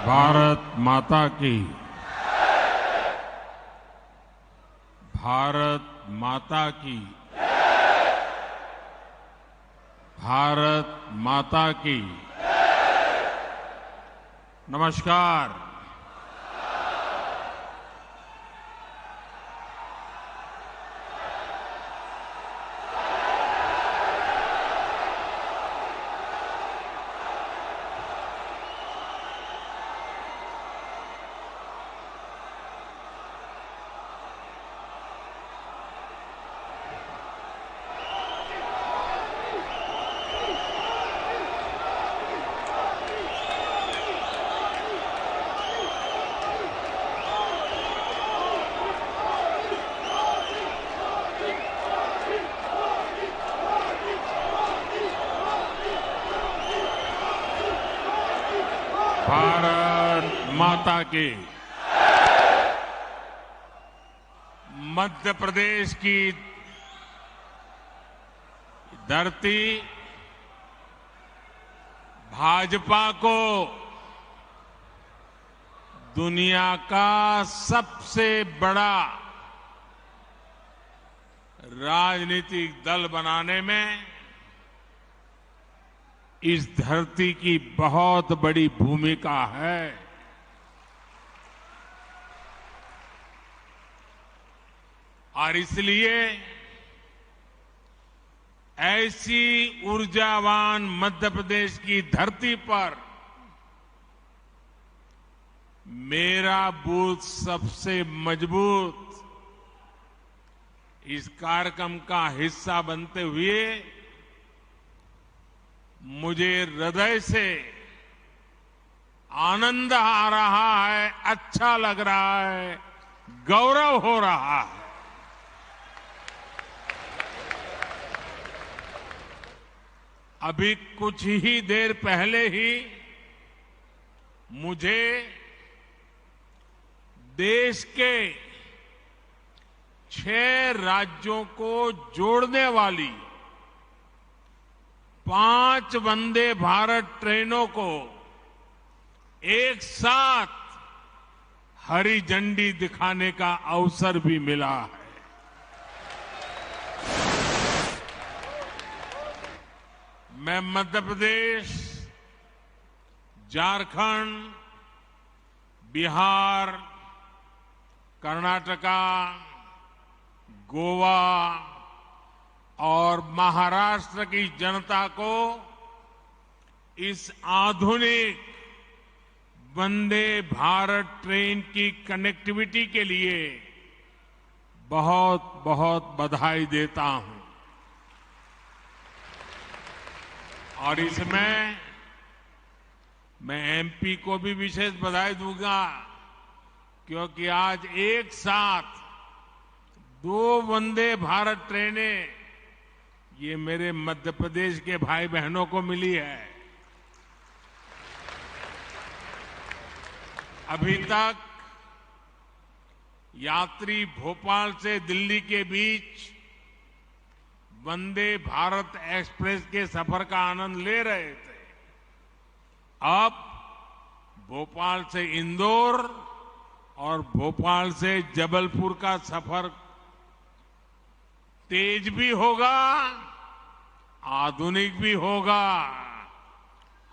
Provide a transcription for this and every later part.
भारत माता की। भारत माता की। भारत माता की। नमस्कार। भारत माता की। मध्य प्रदेश की धरती भाजपा को दुनिया का सबसे बड़ा राजनीतिक दल बनाने में इस धरती की बहुत बड़ी भूमिका है। और इसलिए ऐसी ऊर्जावान मध्य प्रदेश की धरती पर मेरा बूथ सबसे मजबूत इस कार्यक्रम का हिस्सा बनते हुए मुझे हृदय से आनंद आ रहा है, अच्छा लग रहा है, गौरव हो रहा है। अभी कुछ ही देर पहले ही मुझे देश के 6 राज्यों को जोड़ने वाली 5 वंदे भारत ट्रेनों को एक साथ हरी झंडी दिखाने का अवसर भी मिला है। मैं मध्य प्रदेश, झारखंड, बिहार, कर्नाटका, गोवा और महाराष्ट्र की जनता को इस आधुनिक वंदे भारत ट्रेन की कनेक्टिविटी के लिए बहुत बहुत बधाई देता हूं। और इसमें मैं एमपी को भी विशेष बधाई दूंगा, क्योंकि आज एक साथ 2 वंदे भारत ट्रेनें ये मेरे मध्य प्रदेश के भाई बहनों को मिली है। अभी तक यात्री भोपाल से दिल्ली के बीच वंदे भारत एक्सप्रेस के सफर का आनंद ले रहे थे। अब भोपाल से इंदौर और भोपाल से जबलपुर का सफर तेज भी होगा, आधुनिक भी होगा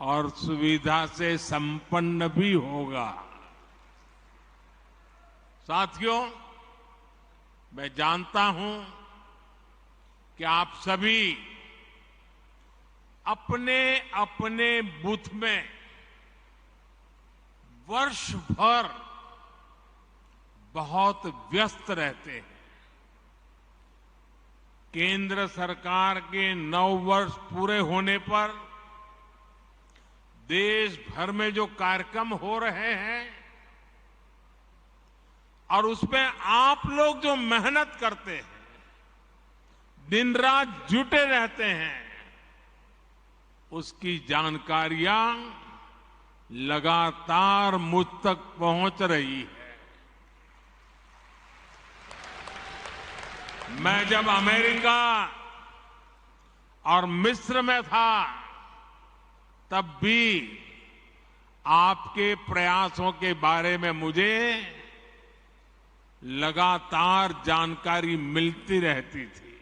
और सुविधा से संपन्न भी होगा। साथियों, मैं जानता हूं कि आप सभी अपने अपने बूथ में वर्ष भर बहुत व्यस्त रहते हैं। केंद्र सरकार के 9 वर्ष पूरे होने पर देश भर में जो कार्यक्रम हो रहे हैं और उसमें आप लोग जो मेहनत करते हैं, दिन रात जुटे रहते हैं, उसकी जानकारियां लगातार मुझ तक पहुंच रही है। मैं जब अमेरिका और मिस्र में था, तब भी आपके प्रयासों के बारे में मुझे लगातार जानकारी मिलती रहती थी।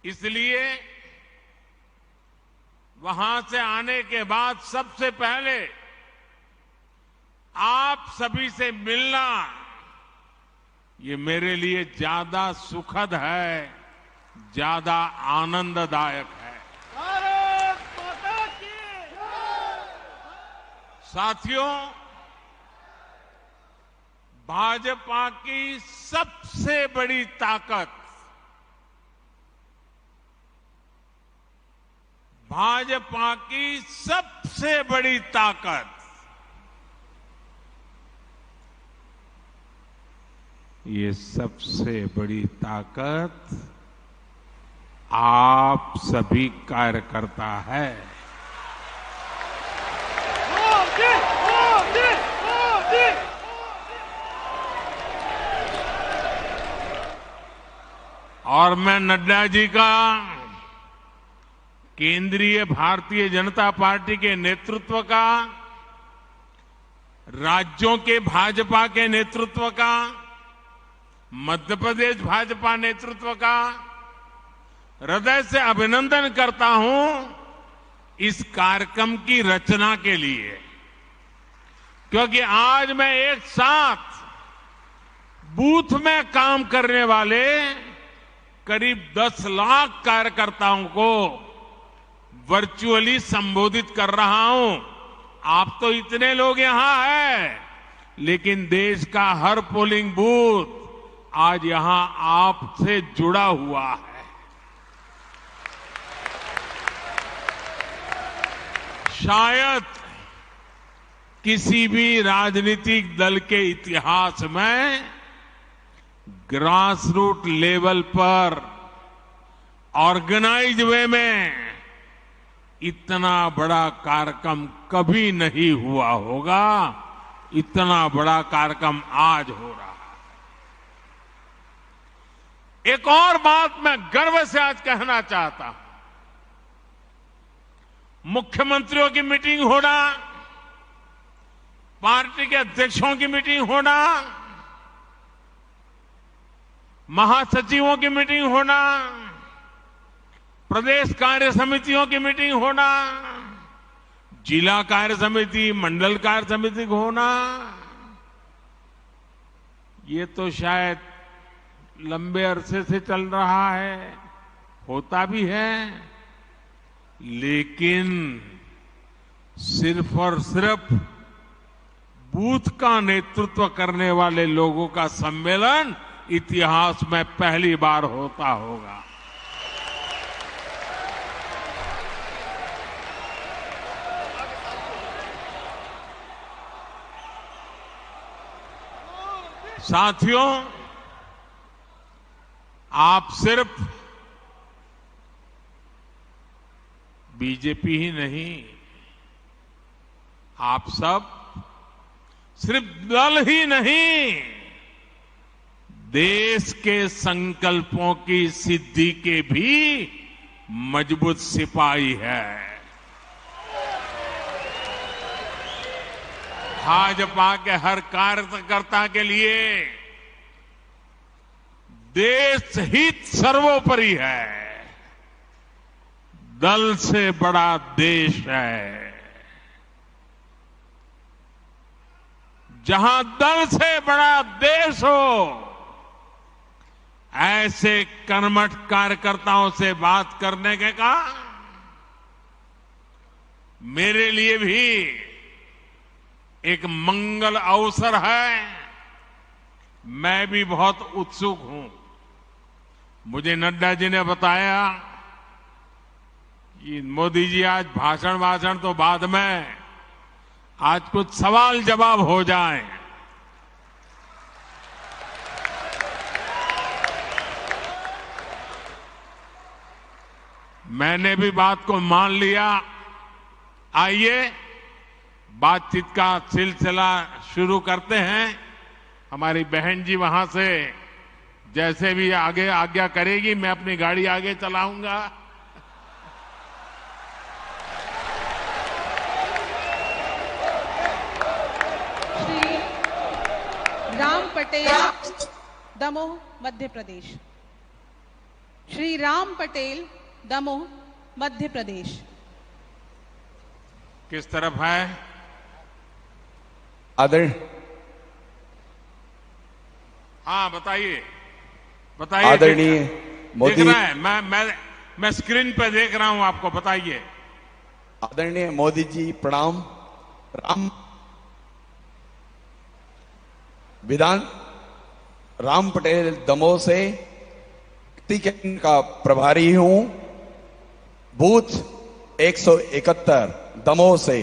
इसलिए वहां से आने के बाद सबसे पहले आप सभी से मिलना ये मेरे लिए ज्यादा सुखद है, ज्यादा आनंददायक है। भारत माता की साथियों, भाजपा की सबसे बड़ी ताकत, भाजपा की सबसे बड़ी ताकत ये सबसे बड़ी ताकत आप सभी कार्यकर्ता है। मोदी मोदी मोदी और मैं नड्डा जी का, केंद्रीय भारतीय जनता पार्टी के नेतृत्व का, राज्यों के भाजपा के नेतृत्व का, मध्य प्रदेश भाजपा नेतृत्व का हृदय से अभिनंदन करता हूं इस कार्यक्रम की रचना के लिए, क्योंकि आज मैं एक साथ बूथ में काम करने वाले करीब 10 लाख कार्यकर्ताओं को वर्चुअली संबोधित कर रहा हूं। आप तो इतने लोग यहां हैं, लेकिन देश का हर पोलिंग बूथ आज यहां आपसे जुड़ा हुआ है। शायद किसी भी राजनीतिक दल के इतिहास में ग्रास रूट लेवल पर ऑर्गेनाइज वे में इतना बड़ा कार्यक्रम कभी नहीं हुआ होगा। इतना बड़ा कार्यक्रम आज हो रहा है। एक और बात मैं गर्व से आज कहना चाहता हूं, मुख्यमंत्रियों की मीटिंग होना, पार्टी के अध्यक्षों की मीटिंग होना, महासचिवों की मीटिंग होना, प्रदेश कार्य समितियों की मीटिंग होना, जिला कार्य समिति, मंडल कार्य समिति होना, ये तो शायद लंबे अरसे से चल रहा है, होता भी है, लेकिन सिर्फ और सिर्फ बूथ का नेतृत्व करने वाले लोगों का सम्मेलन इतिहास में पहली बार होता होगा। साथियों, आप सिर्फ बीजेपी ही नहीं, आप सब सिर्फ दल ही नहीं, देश के संकल्पों की सिद्धि के भी मजबूत सिपाही है। भाजपा के हर कार्यकर्ता के लिए देश हित सर्वोपरि है। दल से बड़ा देश है। जहां दल से बड़ा देश हो, ऐसे कर्मठ कार्यकर्ताओं से बात करने के का मेरे लिए भी एक मंगल अवसर है। मैं भी बहुत उत्सुक हूं। मुझे नड्डा जी ने बताया कि मोदी जी आज भाषण तो बाद में, आज कुछ सवाल जवाब हो जाए। मैंने भी बात को मान लिया। आइए बातचीत का सिलसिला शुरू करते हैं। हमारी बहन जी वहां से जैसे भी आगे आज्ञा करेगी, मैं अपनी गाड़ी आगे चलाऊंगा। पटेल, दमोह, मध्य प्रदेश। श्री राम पटेल, दमोह, मध्य प्रदेश। किस तरफ है? हाँ, बताइए बताइए। आदरणीय दिख मोदी, रहा है, मैं स्क्रीन पे देख रहा हूं, आपको बताइए। आदरणीय मोदी जी प्रणाम। राम पटेल दमोह से टिकट का प्रभारी हूं। बूथ 171 दमोह से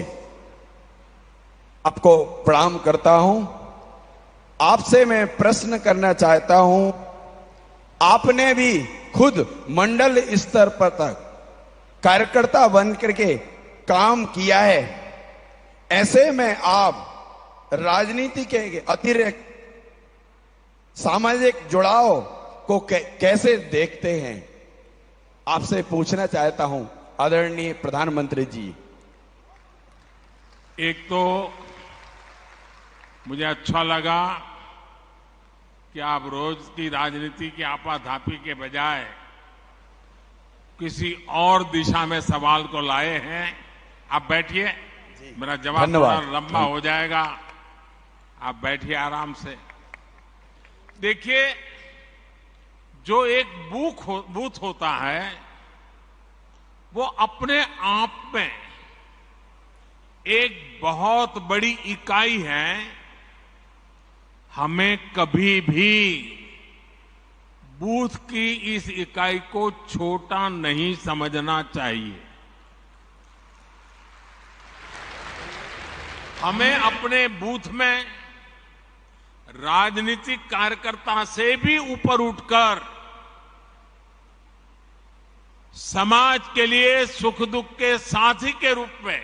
आपको प्रणाम करता हूं। आपसे मैं प्रश्न करना चाहता हूं। आपने भी खुद मंडल स्तर पर तक कार्यकर्ता बन करके काम किया है। ऐसे में आप राजनीति के अतिरिक्त सामाजिक जुड़ाव को कैसे देखते हैं? आपसे पूछना चाहता हूं आदरणीय प्रधानमंत्री जी। एक तो मुझे अच्छा लगा कि आप रोज की राजनीति की आपाधापी के बजाय किसी और दिशा में सवाल को लाए हैं। आप बैठिए, मेरा जवाब थोड़ा लंबा हो जाएगा। आप बैठिए आराम से। देखिए, जो एक बूथ होता है वो अपने आप में एक बहुत बड़ी इकाई है। हमें कभी भी बूथ की इस इकाई को छोटा नहीं समझना चाहिए। हमें अपने बूथ में राजनीतिक कार्यकर्ता से भी ऊपर उठकर समाज के लिए सुख दुख के साथी के रूप में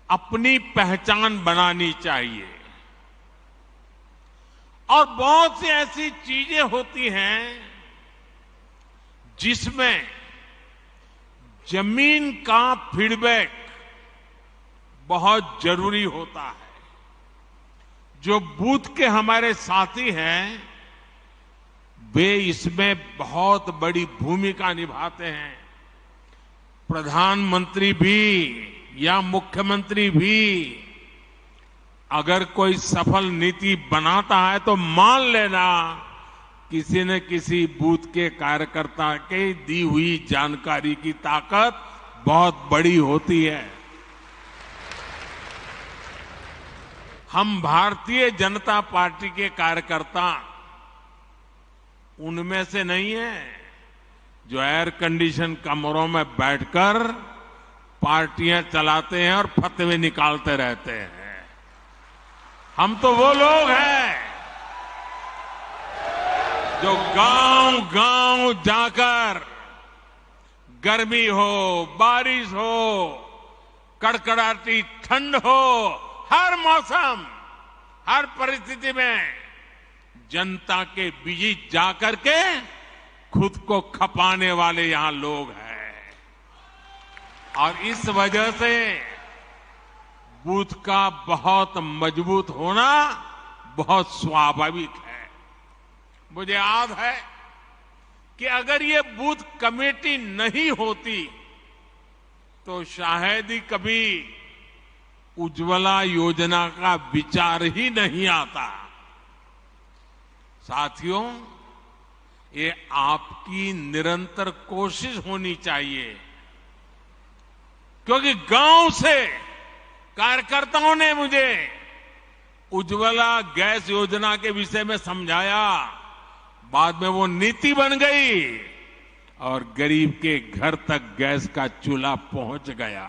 अपनी पहचान बनानी चाहिए। और बहुत सी ऐसी चीजें होती हैं जिसमें जमीन का फीडबैक बहुत जरूरी होता है। जो बूथ के हमारे साथी हैं वे इसमें बहुत बड़ी भूमिका निभाते हैं। प्रधानमंत्री भी या मुख्यमंत्री भी अगर कोई सफल नीति बनाता है तो मान लेना किसी न किसी बूथ के कार्यकर्ता के दी हुई जानकारी की ताकत बहुत बड़ी होती है। हम भारतीय जनता पार्टी के कार्यकर्ता उनमें से नहीं है जो एयर कंडीशन कमरों में बैठकर पार्टियां चलाते हैं और फतवे निकालते रहते हैं। हम तो वो लोग हैं जो गांव-गांव जाकर गर्मी हो, बारिश हो, कड़कड़ाती ठंड हो, हर मौसम, हर परिस्थिति में जनता के बीच जाकर के खुद को खपाने वाले यहां लोग हैं। और इस वजह से बूथ का बहुत मजबूत होना बहुत स्वाभाविक है। मुझे याद है कि अगर ये बूथ कमेटी नहीं होती तो शायद ही कभी उज्ज्वला योजना का विचार ही नहीं आता। साथियों, ये आपकी निरंतर कोशिश होनी चाहिए, क्योंकि गांव से कार्यकर्ताओं ने मुझे उज्ज्वला गैस योजना के विषय में समझाया। बाद में वो नीति बन गई और गरीब के घर तक गैस का चूल्हा पहुंच गया।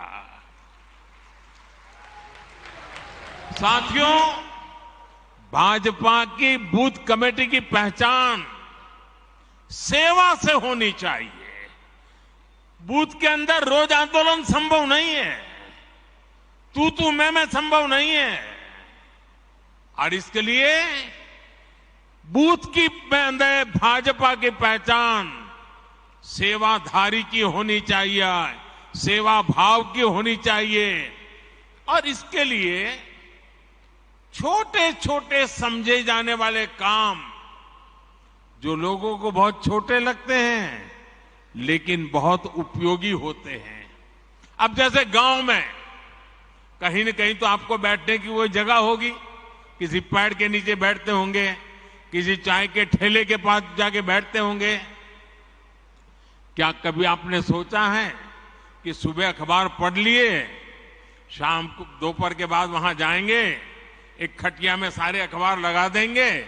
साथियों, भाजपा की बूथ कमेटी की पहचान सेवा से होनी चाहिए। बूथ के अंदर रोज आंदोलन संभव नहीं है, तू मैं संभव नहीं है। और इसके लिए बूथ की अंदर भाजपा की पहचान सेवाधारी की होनी चाहिए, सेवा भाव की होनी चाहिए। और इसके लिए छोटे छोटे समझे जाने वाले काम जो लोगों को बहुत छोटे लगते हैं लेकिन बहुत उपयोगी होते हैं। अब जैसे गांव में कहीं न कहीं तो आपको बैठने की वो जगह होगी, किसी पेड़ के नीचे बैठते होंगे, किसी चाय के ठेले के पास जाके बैठते होंगे। क्या कभी आपने सोचा है कि सुबह अखबार पढ़ लिए, शाम को दोपहर के बाद वहां जाएंगे, एक खटिया में सारे अखबार लगा देंगे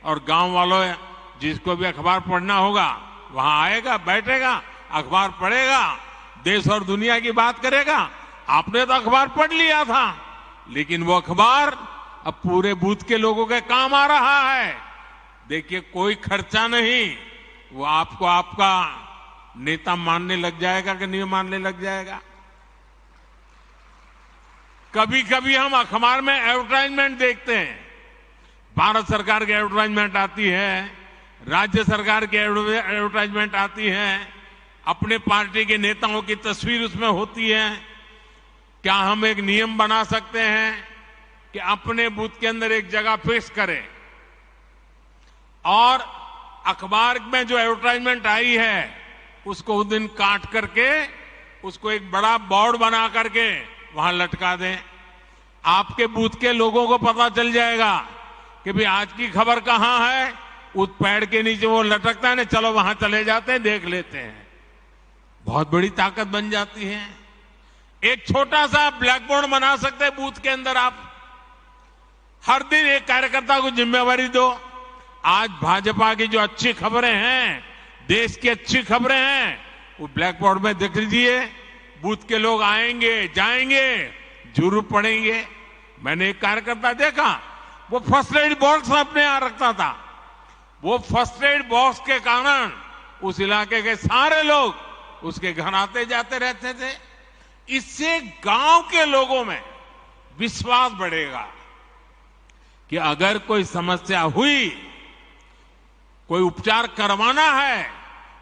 और गांव वालों जिसको भी अखबार पढ़ना होगा वहां आएगा, बैठेगा, अखबार पढ़ेगा, देश और दुनिया की बात करेगा। आपने तो अखबार पढ़ लिया था, लेकिन वो अखबार अब पूरे बूथ के लोगों के काम आ रहा है। देखिए, कोई खर्चा नहीं, वो आपको आपका नेता मानने लग जाएगा कि नहीं मानने लग जाएगा। कभी कभी हम अखबार में एडवर्टाइजमेंट देखते हैं, भारत सरकार की एडवर्टाइजमेंट आती है, राज्य सरकार की एडवर्टाइजमेंट आती है, अपने पार्टी के नेताओं की तस्वीर उसमें होती है। क्या हम एक नियम बना सकते हैं कि अपने बूथ के अंदर एक जगह फिक्स करें और अखबार में जो एडवर्टाइजमेंट आई है उसको उस दिन काट करके उसको एक बड़ा बोर्ड बना करके वहां लटका दें। आपके बूथ के लोगों को पता चल जाएगा कि भाई आज की खबर कहां है, उस पेड़ के नीचे वो लटकता है ना, चलो वहां चले जाते हैं, देख लेते हैं। बहुत बड़ी ताकत बन जाती है। एक छोटा सा ब्लैक बोर्ड बना सकते हैं बूथ के अंदर। आप हर दिन एक कार्यकर्ता को जिम्मेवारी दो, आज भाजपा की जो अच्छी खबरें हैं, देश की अच्छी खबरें हैं, वो ब्लैक बोर्ड में देख लीजिए। बूथ के लोग आएंगे, जाएंगे, जरूर पढ़ेंगे। मैंने एक कार्यकर्ता देखा, वो फर्स्ट एड बॉक्स अपने यहां रखता था। वो फर्स्ट एड बॉक्स के कारण उस इलाके के सारे लोग उसके घर आते जाते रहते थे। इससे गांव के लोगों में विश्वास बढ़ेगा कि अगर कोई समस्या हुई, कोई उपचार करवाना है,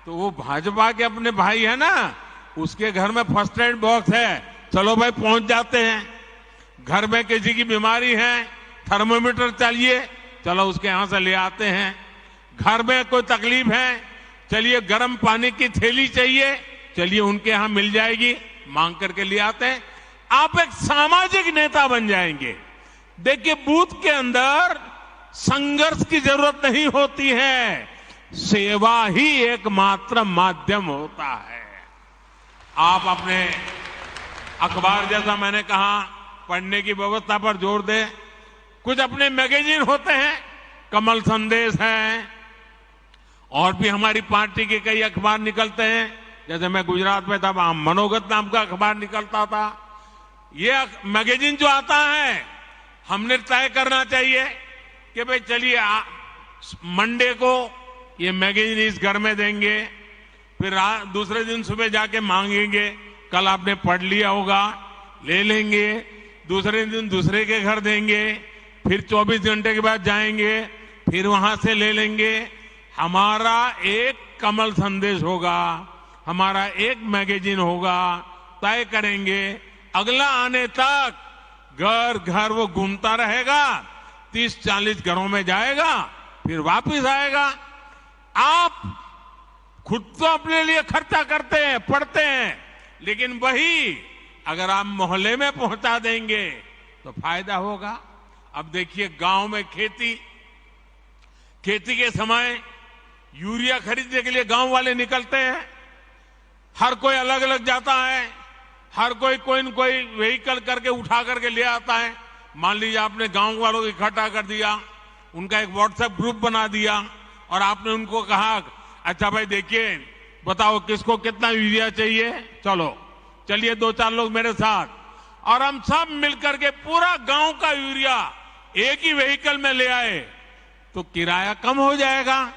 तो वो भाजपा के अपने भाई है ना, उसके घर में फर्स्ट एड बॉक्स है, चलो भाई पहुंच जाते हैं। घर में किसी की बीमारी है, थर्मोमीटर चाहिए, चलो उसके यहां से ले आते हैं। घर में कोई तकलीफ है, चलिए गर्म पानी की थैली चाहिए, चलिए उनके यहां मिल जाएगी, मांग करके ले आते हैं। आप एक सामाजिक नेता बन जाएंगे। देखिए, बूथ के अंदर संघर्ष की जरूरत नहीं होती है, सेवा ही एकमात्र माध्यम होता है। आप अपने अखबार, जैसा मैंने कहा, पढ़ने की व्यवस्था पर जोर दें। कुछ अपने मैगजीन होते हैं, कमल संदेश है, और भी हमारी पार्टी के कई अखबार निकलते हैं। जैसे मैं गुजरात में था, वहां मनोगत नाम का अखबार निकलता था। ये मैगजीन जो आता है, हमने तय करना चाहिए कि भाई चलिए मंडे को ये मैगजीन इस घर में देंगे, फिर दूसरे दिन सुबह जाके मांगेंगे, कल आपने पढ़ लिया होगा, ले लेंगे, दूसरे दिन दूसरे के घर देंगे, फिर 24 घंटे के बाद जाएंगे, फिर वहां से ले लेंगे। हमारा एक कमल संदेश होगा, हमारा एक मैगजीन होगा, तय करेंगे। अगला आने तक घर घर वो घूमता रहेगा, 30-40 घरों में जाएगा, फिर वापस आएगा। आप खुद तो अपने लिए खर्चा करते हैं, पढ़ते हैं, लेकिन वही अगर आप मोहल्ले में पहुंचा देंगे तो फायदा होगा। अब देखिए, गांव में खेती के समय यूरिया खरीदने के लिए गांव वाले निकलते हैं। हर कोई अलग अलग जाता है, हर कोई न कोई व्हीकल करके उठा करके ले आता है। मान लीजिए आपने गांव वालों को इकट्ठा कर दिया, उनका एक व्हाट्सएप ग्रुप बना दिया और आपने उनको कहा, अच्छा भाई देखिए, बताओ किसको कितना यूरिया चाहिए, चलिए 2-4 लोग मेरे साथ, और हम सब मिलकर के पूरा गांव का यूरिया एक ही व्हीकल में ले आए, तो किराया कम हो जाएगा,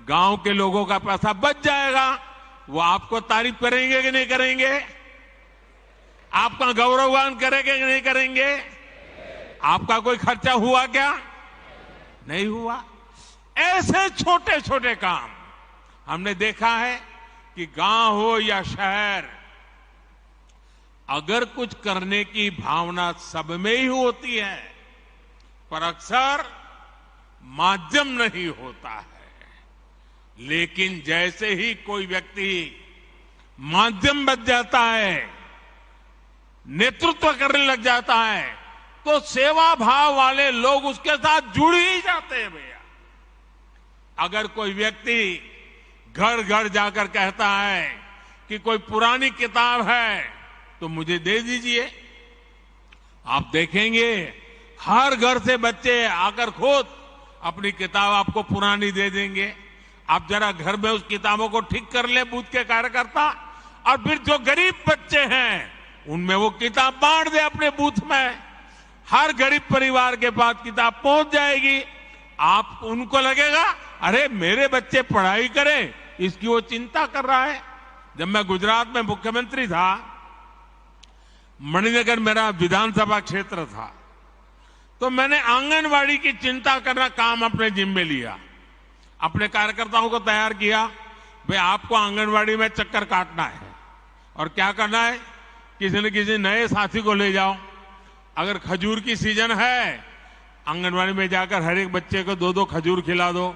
गांव के लोगों का पैसा बच जाएगा। वो आपको तारीफ करेंगे कि नहीं करेंगे? आपका गौरवगान करेंगे कि नहीं करेंगे? आपका कोई खर्चा हुआ क्या? नहीं हुआ। ऐसे छोटे छोटे काम हमने देखा है कि गांव हो या शहर, अगर कुछ करने की भावना सब में ही होती है, पर अक्सर माध्यम नहीं होता है। लेकिन जैसे ही कोई व्यक्ति माध्यम बन जाता है, नेतृत्व करने लग जाता है, तो सेवा भाव वाले लोग उसके साथ जुड़ ही जाते हैं भैया। अगर कोई व्यक्ति घर घर जाकर कहता है कि कोई पुरानी किताब है तो मुझे दे दीजिए, आप देखेंगे हर घर से बच्चे आकर खुद अपनी किताब आपको पुरानी दे देंगे। आप जरा घर में उस किताबों को ठीक कर ले बूथ के कार्यकर्ता, और फिर जो गरीब बच्चे हैं उनमें वो किताब बांट दे अपने बूथ में। हर गरीब परिवार के पास किताब पहुंच जाएगी। आप उनको लगेगा अरे मेरे बच्चे पढ़ाई करें, इसकी वो चिंता कर रहा है। जब मैं गुजरात में मुख्यमंत्री था, मणिनगर मेरा विधानसभा क्षेत्र था, तो मैंने आंगनवाड़ी की चिंता करना काम अपने जिम्मे लिया। अपने कार्यकर्ताओं को तैयार किया, भाई आपको आंगनवाड़ी में चक्कर काटना है और क्या करना है, किसी न किसी नए साथी को ले जाओ। अगर खजूर की सीजन है, आंगनवाड़ी में जाकर हर एक बच्चे को 2-2 खजूर खिला दो।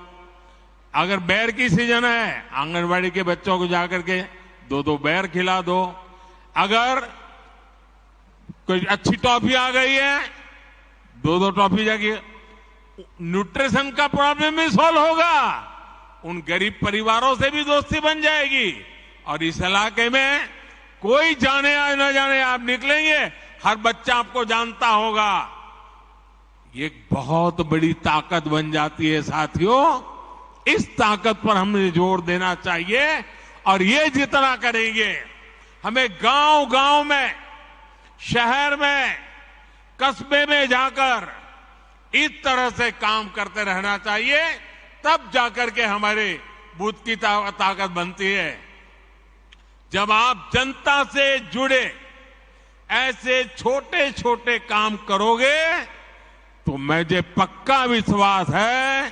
अगर बेर की सीजन है, आंगनवाड़ी के बच्चों को जाकर के 2-2 बेर खिला दो। अगर कोई अच्छी टॉफी आ गई है, 2-2 टॉफी जाके, न्यूट्रिशन का प्रॉब्लम भी सॉल्व होगा, उन गरीब परिवारों से भी दोस्ती बन जाएगी। और इस इलाके में कोई जाने या न जाने आप निकलेंगे, हर बच्चा आपको जानता होगा। ये एक बहुत बड़ी ताकत बन जाती है साथियों। इस ताकत पर हमें जोर देना चाहिए, और ये जितना करेंगे, हमें गांव गांव में, शहर में, कस्बे में जाकर इस तरह से काम करते रहना चाहिए। तब जाकर के हमारे बूथ की ताकत बनती है। जब आप जनता से जुड़े ऐसे छोटे छोटे काम करोगे, तो मुझे पक्का विश्वास है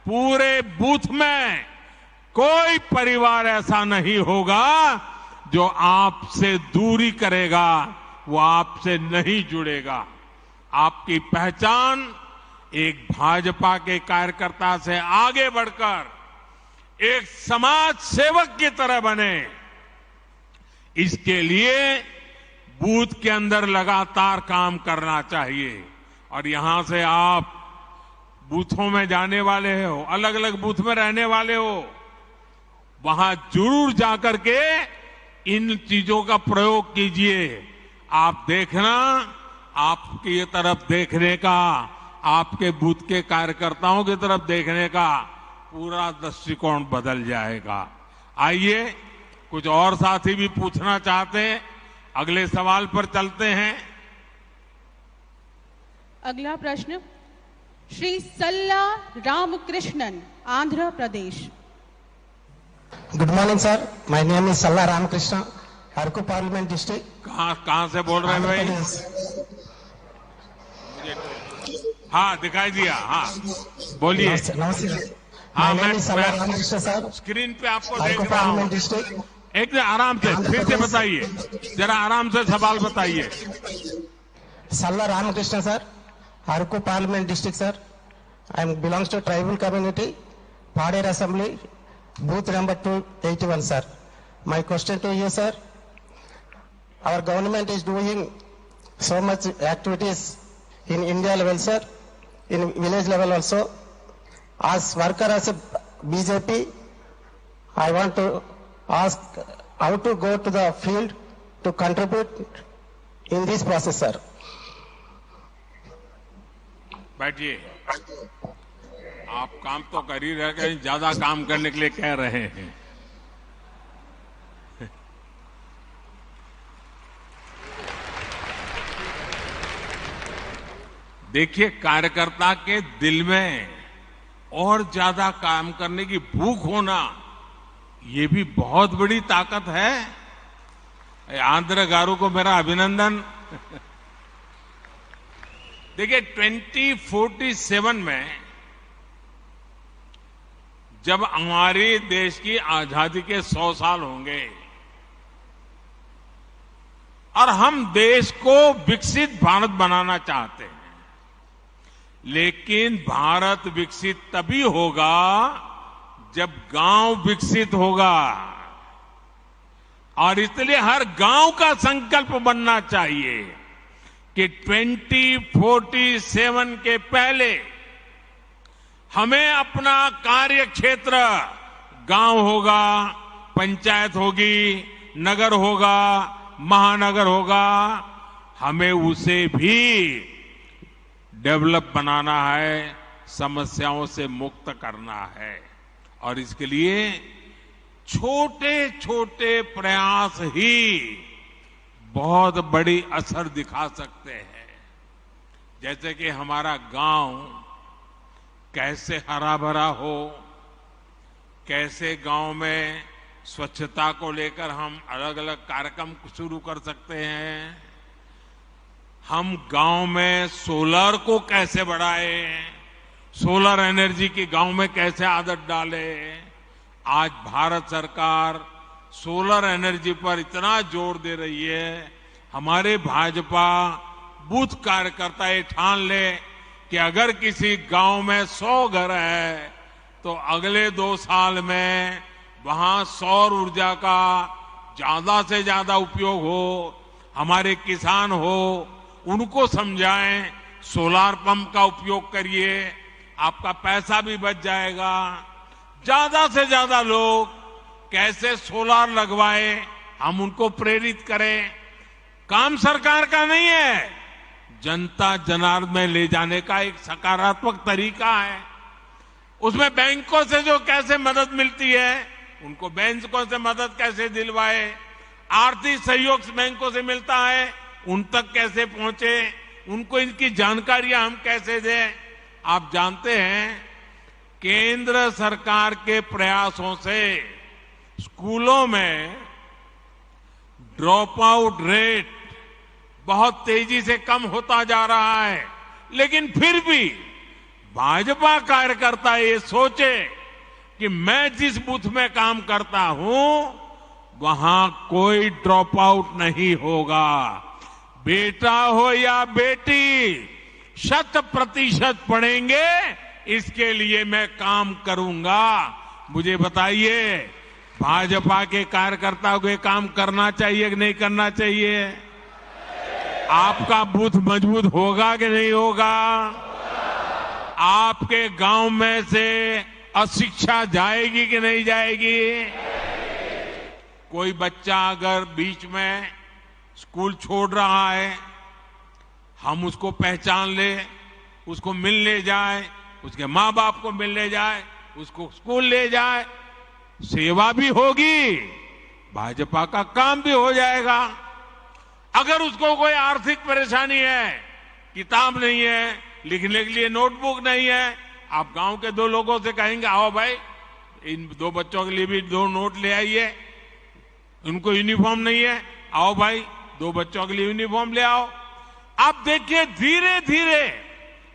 पूरे बूथ में कोई परिवार ऐसा नहीं होगा जो आपसे दूरी करेगा, वो आपसे नहीं जुड़ेगा। आपकी पहचान एक भाजपा के कार्यकर्ता से आगे बढ़कर एक समाज सेवक की तरह बने, इसके लिए बूथ के अंदर लगातार काम करना चाहिए। और यहां से आप बूथों में जाने वाले हो, अलग अलग बूथ में रहने वाले हो, वहां जरूर जाकर के इन चीजों का प्रयोग कीजिए। आप देखना, आपकी तरफ देखने का, आपके बूथ के कार्यकर्ताओं की तरफ देखने का पूरा दृष्टिकोण बदल जाएगा। आइए, कुछ और साथी भी पूछना चाहते हैं, अगले सवाल पर चलते हैं। अगला प्रश्न Shri Salla Ramakrishnan, Andhra Pradesh. Good morning sir, my name is Salla Ramakrishna, Araku parliament district. कहां से बोल रहे हैं भाई? हाँ, दिखाई दिया। हाँ, बोलिए। नमस्ते। हाँ, my name is Salla Ramakrishna sir, screen पे आपको देख अरकू रहा हूं। Parliament district. एक आराम से फिर से बताइए, जरा आराम से सवाल बताइए। Salla Ramakrishna sir, Araku parliament district sir. I belongs to tribal community, Pader Assembly, booth number 281 sir. My question to you sir, our government is doing so much activities in India level sir, in village level also. As worker as a BJP, I want to ask how to go to the field to contribute in this process sir. बैठिए। आप काम तो कर ही रहे, कहीं ज्यादा काम करने के लिए कह रहे हैं। देखिए, कार्यकर्ता के दिल में और ज्यादा काम करने की भूख होना, ये भी बहुत बड़ी ताकत है। आंध्र गारू को मेरा अभिनंदन। देखिए, 2047 में जब हमारे देश की आजादी के 100 साल होंगे और हम देश को विकसित भारत बनाना चाहते हैं, लेकिन भारत विकसित तभी होगा जब गांव विकसित होगा। और इसलिए हर गांव का संकल्प बनना चाहिए कि 2047 के पहले हमें अपना कार्य क्षेत्र गांव होगा, पंचायत होगी, नगर होगा, महानगर होगा, हमें उसे भी डेवलप बनाना है, समस्याओं से मुक्त करना है। और इसके लिए छोटे छोटे प्रयास ही बहुत बड़ी असर दिखा सकते हैं। जैसे कि हमारा गांव कैसे हरा भरा हो, कैसे गांव में स्वच्छता को लेकर हम अलग अलग कार्यक्रम शुरू कर सकते हैं, हम गांव में सोलर को कैसे बढ़ाएं, सोलर एनर्जी की गांव में कैसे आदत डालें। आज भारत सरकार सोलर एनर्जी पर इतना जोर दे रही है, हमारे भाजपा बूथ कार्यकर्ता ये ठान ले कि अगर किसी गांव में 100 घर है तो अगले 2 साल में वहां सौर ऊर्जा का ज्यादा से ज्यादा उपयोग हो। हमारे किसान हो, उनको समझाएं, सोलार पंप का उपयोग करिए, आपका पैसा भी बच जाएगा। ज्यादा से ज्यादा लोग कैसे सोलार लगवाए, हम उनको प्रेरित करें। काम सरकार का नहीं है, जनता जनार्दन में ले जाने का एक सकारात्मक तरीका है। उसमें बैंकों से जो कैसे मदद मिलती है, उनको बैंकों से मदद कैसे दिलवाए, आर्थिक सहयोग बैंकों से मिलता है, उन तक कैसे पहुंचे, उनको इनकी जानकारियां हम कैसे दें। आप जानते हैं केंद्र सरकार के प्रयासों से स्कूलों में ड्रॉप आउट रेट बहुत तेजी से कम होता जा रहा है। लेकिन फिर भी भाजपा कार्यकर्ता ये सोचे कि मैं जिस बूथ में काम करता हूं वहां कोई ड्रॉप आउट नहीं होगा, बेटा हो या बेटी 100% पढ़ेंगे, इसके लिए मैं काम करूंगा। मुझे बताइए, भाजपा के कार्यकर्ताओं को काम करना चाहिए कि नहीं करना चाहिए? आपका बूथ मजबूत होगा कि नहीं होगा? आपके गांव में से अशिक्षा जाएगी कि नहीं जाएगी? कोई बच्चा अगर बीच में स्कूल छोड़ रहा है, हम उसको पहचान ले, उसको मिलने जाए, उसके माँ बाप को मिलने जाए, उसको स्कूल ले जाए, सेवा भी होगी, भाजपा का काम भी हो जाएगा। अगर उसको कोई आर्थिक परेशानी है, किताब नहीं है, लिखने के लिए नोटबुक नहीं है, आप गांव के 2 लोगों से कहेंगे आओ भाई इन 2 बच्चों के लिए भी 2 नोट ले आइए, उनको यूनिफॉर्म नहीं है, आओ भाई 2 बच्चों के लिए यूनिफॉर्म ले आओ। आप देखिए धीरे धीरे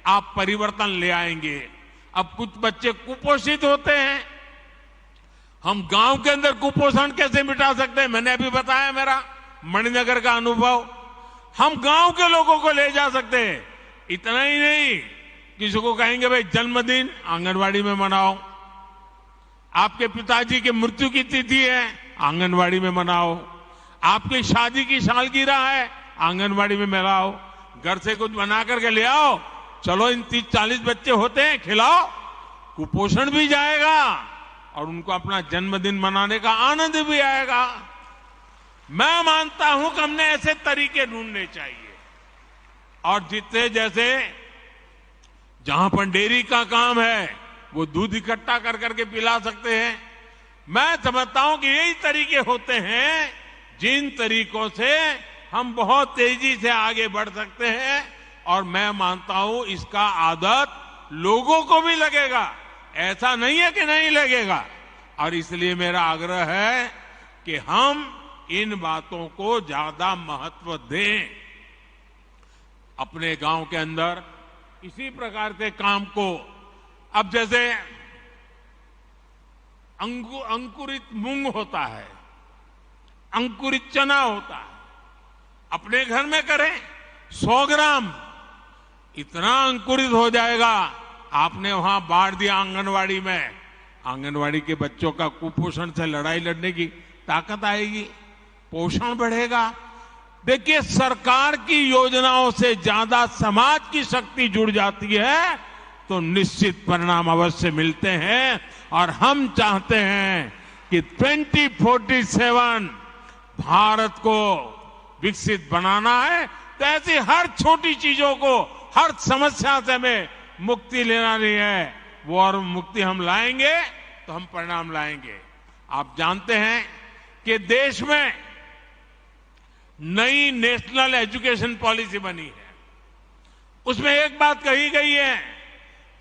आप परिवर्तन ले आएंगे। अब कुछ बच्चे कुपोषित होते हैं, हम गांव के अंदर कुपोषण कैसे मिटा सकते हैं? मैंने अभी बताया मेरा मणिनगर का अनुभव, हम गांव के लोगों को ले जा सकते हैं। इतना ही नहीं, किसी को कहेंगे भाई जन्मदिन आंगनवाड़ी में मनाओ, आपके पिताजी की मृत्यु की तिथि है आंगनवाड़ी में मनाओ, आपकी शादी की सालगिरह है आंगनवाड़ी में मनाओ, घर से कुछ बना करके ले आओ, चलो इन 30-40 बच्चे होते हैं खिलाओ, कुपोषण भी जाएगा और उनको अपना जन्मदिन मनाने का आनंद भी आएगा। मैं मानता हूं कि हमने ऐसे तरीके ढूंढने चाहिए। और जितने जैसे जहां पर डेयरी का काम है वो दूध इकट्ठा कर करके पिला सकते हैं। मैं समझता हूं कि यही तरीके होते हैं जिन तरीकों से हम बहुत तेजी से आगे बढ़ सकते हैं। और मैं मानता हूं इसका आदत लोगों को भी लगेगा, ऐसा नहीं है कि नहीं लगेगा। और इसलिए मेरा आग्रह है कि हम इन बातों को ज्यादा महत्व दें। अपने गांव के अंदर इसी प्रकार के काम को, अब जैसे अंकुरित मूंग होता है, अंकुरित चना होता है, अपने घर में करें 100 ग्राम, इतना अंकुरित हो जाएगा। आपने वहां बांट दिया आंगनवाड़ी में, आंगनवाड़ी के बच्चों का कुपोषण से लड़ाई लड़ने की ताकत आएगी, पोषण बढ़ेगा। देखिए, सरकार की योजनाओं से ज्यादा समाज की शक्ति जुड़ जाती है तो निश्चित परिणाम अवश्य मिलते हैं। और हम चाहते हैं कि 2047 भारत को विकसित बनाना है, तो ऐसी हर छोटी चीजों को, हर समस्या से हमें मुक्ति लेना नहीं है। वो और मुक्ति हम लाएंगे तो हम परिणाम लाएंगे। आप जानते हैं कि देश में नई नेशनल एजुकेशन पॉलिसी बनी है। उसमें एक बात कही गई है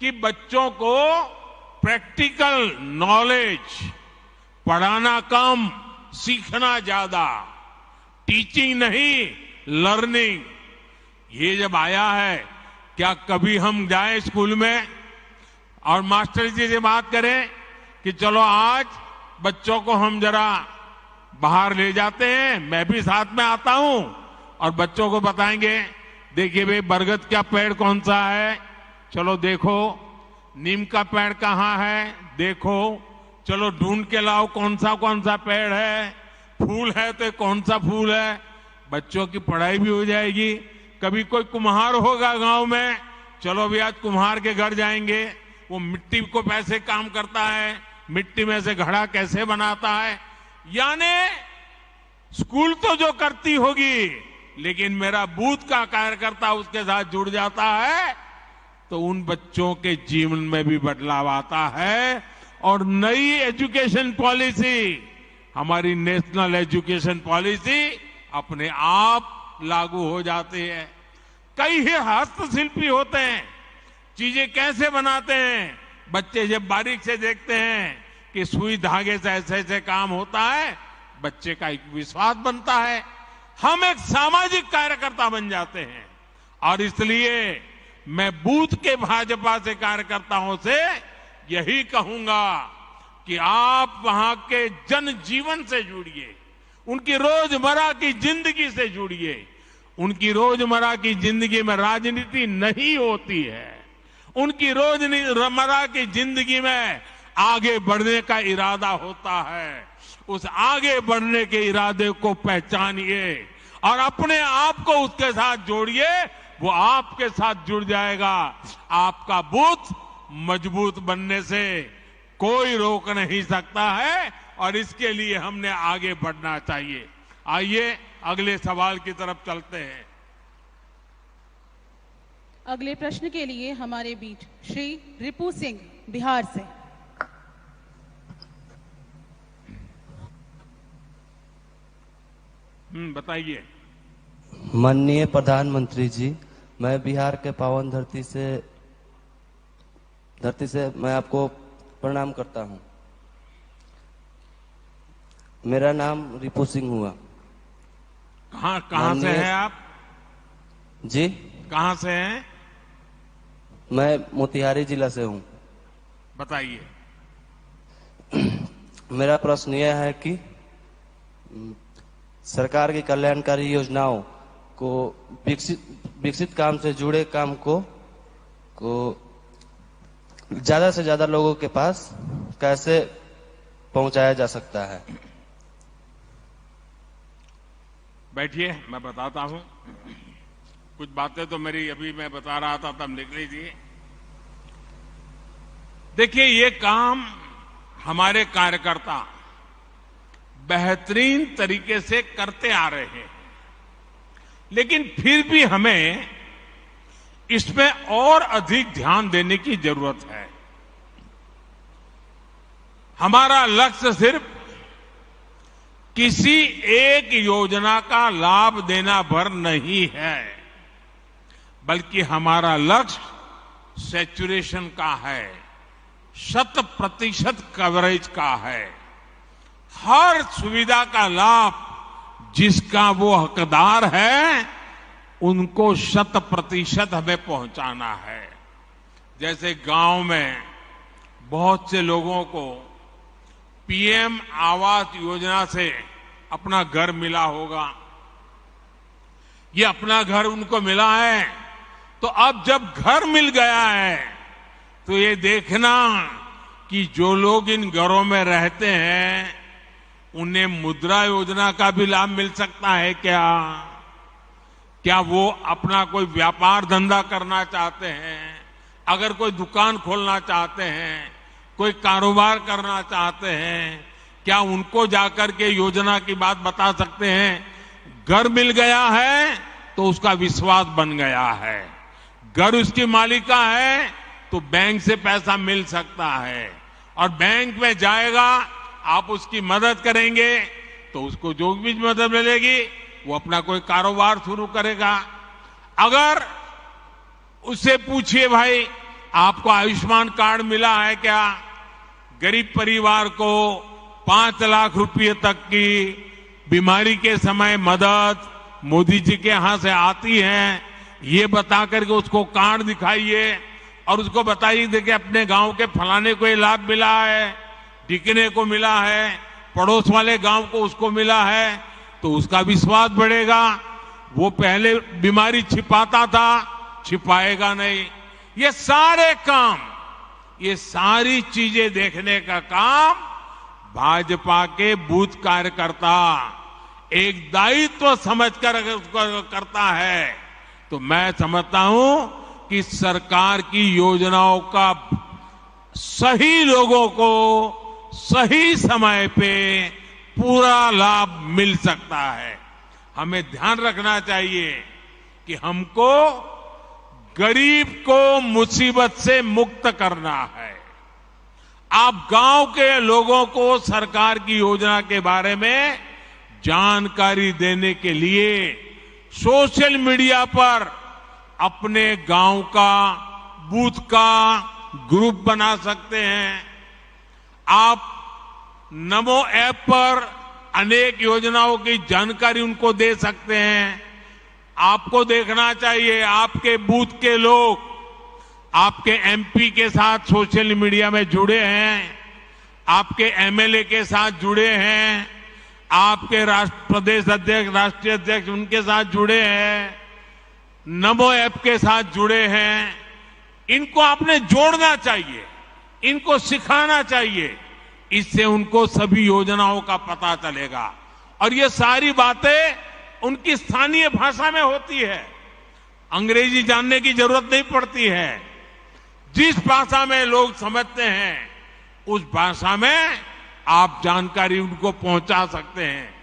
कि बच्चों को प्रैक्टिकल नॉलेज, पढ़ाना कम, सीखना ज्यादा, टीचिंग नहीं लर्निंग। ये जब आया है, क्या कभी हम जाएं स्कूल में और मास्टर जी से बात करें कि चलो आज बच्चों को हम जरा बाहर ले जाते हैं, मैं भी साथ में आता हूं और बच्चों को बताएंगे, देखिए भाई बरगद का पेड़ कौन सा है, चलो देखो, नीम का पेड़ कहाँ है, देखो, चलो ढूंढ के लाओ कौन सा पेड़ है, फूल है तो कौन सा फूल है। बच्चों की पढ़ाई भी हो जाएगी। कभी कोई कुम्हार होगा गांव में, चलो भी आज कुम्हार के घर जाएंगे, वो मिट्टी को कैसे काम करता है, मिट्टी में से घड़ा कैसे बनाता है। यानी स्कूल तो जो करती होगी, लेकिन मेरा बूथ का कार्यकर्ता उसके साथ जुड़ जाता है तो उन बच्चों के जीवन में भी बदलाव आता है। और नई एजुकेशन पॉलिसी, हमारी नेशनल एजुकेशन पॉलिसी अपने आप लागू हो जाती है। कई ही हस्तशिल्पी होते हैं, चीजें कैसे बनाते हैं, बच्चे जब बारीक से देखते हैं कि सुई धागे से ऐसे ऐसे काम होता है, बच्चे का एक विश्वास बनता है, हम एक सामाजिक कार्यकर्ता बन जाते हैं। और इसलिए मैं बूथ के भाजपा से कार्यकर्ताओं से यही कहूंगा कि आप वहां के जनजीवन से जुड़िए, उनकी रोजमर्रा की जिंदगी से जुड़िए। उनकी रोजमर्रा की जिंदगी में राजनीति नहीं होती है, उनकी रोजमर्रा की जिंदगी में आगे बढ़ने का इरादा होता है। उस आगे बढ़ने के इरादे को पहचानिए और अपने आप को उसके साथ जोड़िए, वो आपके साथ जुड़ जाएगा। आपका बूथ मजबूत बनने से कोई रोक नहीं सकता है और इसके लिए हमने आगे बढ़ना चाहिए। आइए अगले सवाल की तरफ चलते हैं। अगले प्रश्न के लिए हमारे बीच श्री रिपू सिंह बिहार से। बताइए। माननीय प्रधानमंत्री जी, मैं बिहार के पावन धरती से मैं आपको प्रणाम करता हूं। मेरा नाम रिपू सिंह हुआ। कहाँ से हैं आप? जी, कहाँ से हैं? मैं मोतिहारी जिला से हूं। बताइए। मेरा प्रश्न यह है कि सरकार की कल्याणकारी योजनाओं को विकसित काम से जुड़े काम को ज्यादा से ज्यादा लोगों के पास कैसे पहुंचाया जा सकता है? बैठिए, मैं बताता हूं। कुछ बातें तो मेरी अभी मैं बता रहा था तब निकली थी। देखिए, ये काम हमारे कार्यकर्ता बेहतरीन तरीके से करते आ रहे हैं, लेकिन फिर भी हमें इसमें और अधिक ध्यान देने की जरूरत है। हमारा लक्ष्य सिर्फ किसी एक योजना का लाभ देना भर नहीं है, बल्कि हमारा लक्ष्य सैचुरेशन का है, 100% कवरेज का है। हर सुविधा का लाभ जिसका वो हकदार है, उनको 100% हमें पहुंचाना है। जैसे गांव में बहुत से लोगों को पीएम आवास योजना से अपना घर मिला होगा। ये अपना घर उनको मिला है तो अब जब घर मिल गया है तो ये देखना कि जो लोग इन घरों में रहते हैं उन्हें मुद्रा योजना का भी लाभ मिल सकता है क्या वो अपना कोई व्यापार धंधा करना चाहते हैं, अगर कोई दुकान खोलना चाहते हैं, कोई कारोबार करना चाहते हैं, क्या उनको जाकर के योजना की बात बता सकते हैं? घर मिल गया है तो उसका विश्वास बन गया है, घर उसकी मालिका है तो बैंक से पैसा मिल सकता है और बैंक में जाएगा, आप उसकी मदद करेंगे तो उसको जो भी मदद मिलेगी वो अपना कोई कारोबार शुरू करेगा। अगर उससे पूछिए भाई आपको आयुष्मान कार्ड मिला है क्या, गरीब परिवार को 5 लाख रुपए तक की बीमारी के समय मदद मोदी जी के यहां से आती है, ये बता करके उसको कार्ड दिखाइए और उसको बताइए देखिए अपने गांव के फलाने को ये लाभ मिला है, ढिकने को मिला है, पड़ोस वाले गांव को उसको मिला है, तो उसका विश्वास बढ़ेगा। वो पहले बीमारी छिपाता था, छिपाएगा नहीं। ये सारे काम, ये सारी चीजें देखने का काम भाजपा के बूथ कार्यकर्ता एक दायित्व समझकर अगर उसको करता है तो मैं समझता हूं कि सरकार की योजनाओं का सही लोगों को सही समय पे पूरा लाभ मिल सकता है। हमें ध्यान रखना चाहिए कि हमको गरीब को मुसीबत से मुक्त करना है। आप गांव के लोगों को सरकार की योजना के बारे में जानकारी देने के लिए सोशल मीडिया पर अपने गांव का बूथ का ग्रुप बना सकते हैं। आप नमो ऐप पर अनेक योजनाओं की जानकारी उनको दे सकते हैं। आपको देखना चाहिए आपके बूथ के लोग आपके एमपी के साथ सोशल मीडिया में जुड़े हैं, आपके एमएलए के साथ जुड़े हैं, आपके प्रदेश अध्यक्ष राष्ट्रीय अध्यक्ष उनके साथ जुड़े हैं, नमो ऐप के साथ जुड़े हैं। इनको आपने जोड़ना चाहिए, इनको सिखाना चाहिए, इससे उनको सभी योजनाओं का पता चलेगा और ये सारी बातें उनकी स्थानीय भाषा में होती है, अंग्रेजी जानने की जरूरत नहीं पड़ती है। जिस भाषा में लोग समझते हैं उस भाषा में आप जानकारी उनको पहुंचा सकते हैं।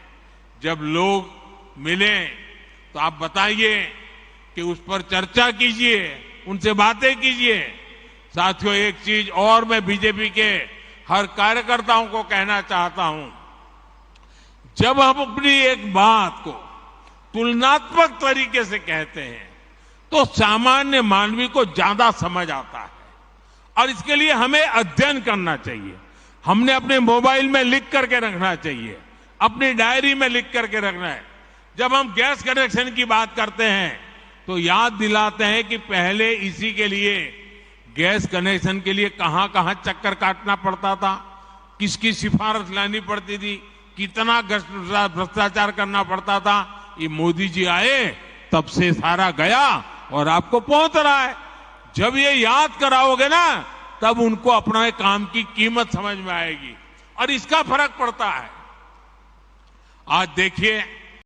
जब लोग मिले तो आप बताइए कि उस पर चर्चा कीजिए, उनसे बातें कीजिए। साथियों, एक चीज और मैं बीजेपी के हर कार्यकर्ताओं को कहना चाहता हूं, जब हम अपनी एक बात को तुलनात्मक तरीके से कहते हैं तो सामान्य मानवी को ज्यादा समझ आता है और इसके लिए हमें अध्ययन करना चाहिए। हमने अपने मोबाइल में लिख करके रखना चाहिए, अपनी डायरी में लिख करके रखना है। जब हम गैस कनेक्शन की बात करते हैं तो याद दिलाते हैं कि पहले इसी के लिए गैस कनेक्शन के लिए कहां कहां चक्कर काटना पड़ता था, किसकी सिफारिश लानी पड़ती थी, कितना भ्रष्टाचार करना पड़ता था। ये मोदी जी आए तब से सारा गया और आपको पहुंच रहा है। जब ये याद कराओगे ना तब उनको अपने काम की कीमत समझ में आएगी और इसका फर्क पड़ता है। आज देखिए